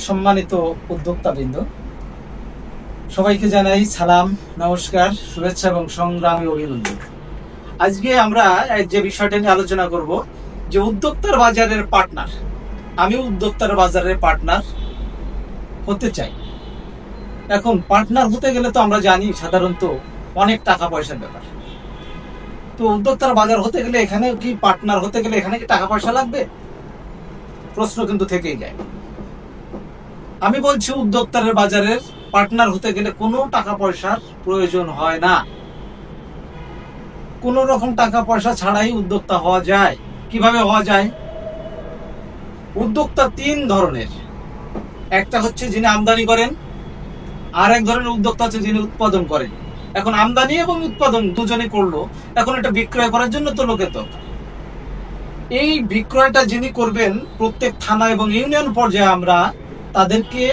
সম্মানিত উদ্যোক্তাবৃন্দ, সবাইকে জানাই সালাম, নমস্কার, শুভেচ্ছা এবং সংগ্রামী অভিনন্দন। আজকে আমরা যে বিষয়টা নিয়ে আলোচনা করব, যে উদ্যোক্তার বাজারের পার্টনার। আমি উদ্যোক্তার বাজারের পার্টনার হতে চাই। এখন পার্টনার হতে গেলে তো আমরা জানি সাধারণত অনেক টাকা পয়সার ব্যাপার। তো উদ্যোক্তার বাজার হতে গেলে এখানে কি পার্টনার হতে গেলে এখানে কি টাকা পয়সা লাগবে? প্রশ্ন কিন্তু থেকেই যায়। আমি বলছি উদ্যোক্তার বাজারের পার্টনার হতে গেলে কোনো টাকা পয়সার প্রয়োজন হয় না। কোন রকম টাকা পয়সা ছাড়াই উদ্যোক্তা হওয়া যায়। কিভাবে হওয়া যায়? উদ্যোক্তা তিন ধরনের। একটা হচ্ছে যিনি আমদানি করেন, আর এক ধরনের উদ্যোক্তা হচ্ছে যিনি উৎপাদন করেন। এখন আমদানি এবং উৎপাদন দুজনে করলো, এখন এটা বিক্রয় করার জন্য তো লোকের দরকার। এই বিক্রয়টা যিনি করবেন, প্রত্যেক থানা এবং ইউনিয়ন পর্যায়ে আমরা তাদেরকে,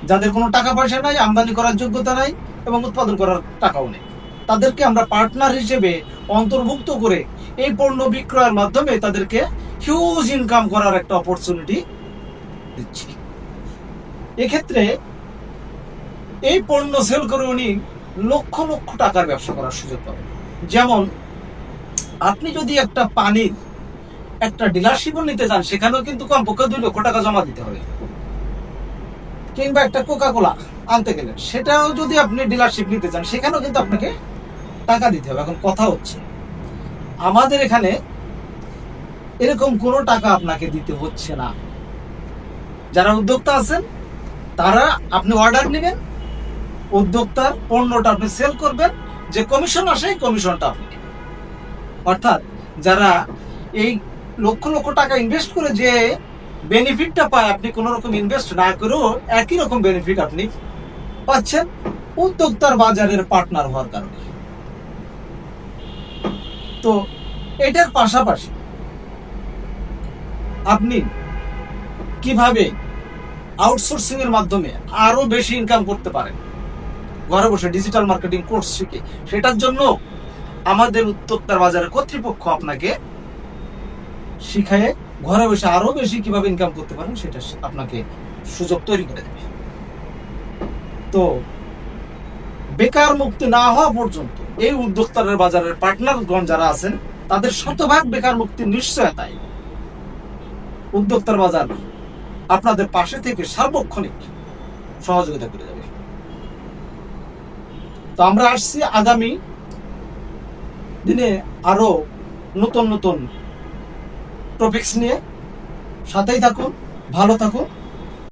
যাদের কোনো টাকা পয়সা নাই, আমদানি করার যোগ্যতা নাই এবং উৎপাদন করার টাকাও নেই, তাদেরকে আমরা পার্টনার হিসেবে অন্তর্ভুক্ত করে এই পণ্য বিক্রয়ের মাধ্যমে তাদেরকে হিউজ ইনকাম করার একটা অপরচুনিটি দিচ্ছি। এক্ষেত্রে এই পণ্য সেল করে উনি লক্ষ লক্ষ টাকার ব্যবসা করার সুযোগ পাবেন। যেমন আপনি যদি একটা পানির একটা ডিলারশিপও নিতে চান, সেখানেও কিন্তু কমপক্ষে 2 লক্ষ টাকা জমা দিতে হবে। কিংবা একটা কোকা কোলা আনতে গেলেন, সেটাও যদি আপনি ডিলারশিপ নিতে চান, সেখানেও কিন্তু আপনাকে টাকা দিতে হবে। এখন কথা হচ্ছে, আমাদের এখানে এরকম কোনো টাকা আপনাকে দিতে হচ্ছে না। যারা উদ্যোক্তা আছেন তারা, আপনি অর্ডার নেবেন, উদ্যোক্তার পণ্যটা আপনি সেল করবেন, যে কমিশন আসে এই কমিশনটা আপনি নেবেন। অর্থাৎ যারা এই লক্ষ লক্ষ টাকা ইনভেস্ট করে যে বেনিফিটটা পায়, আপনি কোনো রকম ইনভেস্ট না করেও একই রকম বেনিফিট আপনি পাচ্ছেন উদ্যোক্তার বাজারের পার্টনার হওয়ার কারণে। তো এটার পাশাপাশি আপনি কিভাবে আউটসোর্সিং এর মাধ্যমে আরো বেশি ইনকাম করতে পারেন ঘরে বসে ডিজিটাল মার্কেটিং কোর্স শিখে, সেটার জন্য আমাদের উদ্যোক্তার বাজারের কর্তৃপক্ষ আপনাকে শিখায় ঘরে বসে আরো বেশি কিভাবে ইনকাম করতে পারেন সেটা আপনাকে সুযোগ তৈরি করে দেবে। তো বেকার মুক্তি না হওয়া পর্যন্ত এই উদ্যোক্তার বাজারের পার্টনারগণ যারা আছেন, তাদের শতভাগ বেকার মুক্তির নিশ্চয়তায় উদ্যোক্তার বাজার আপনাদের পাশে থেকে সার্বক্ষণিক সহযোগিতা করে যাবে। তো আমরা আসছি আগামী দিনে আরো নতুন নতুন টপিকস নিয়ে। সাথেই থাকুন, ভালো থাকুন।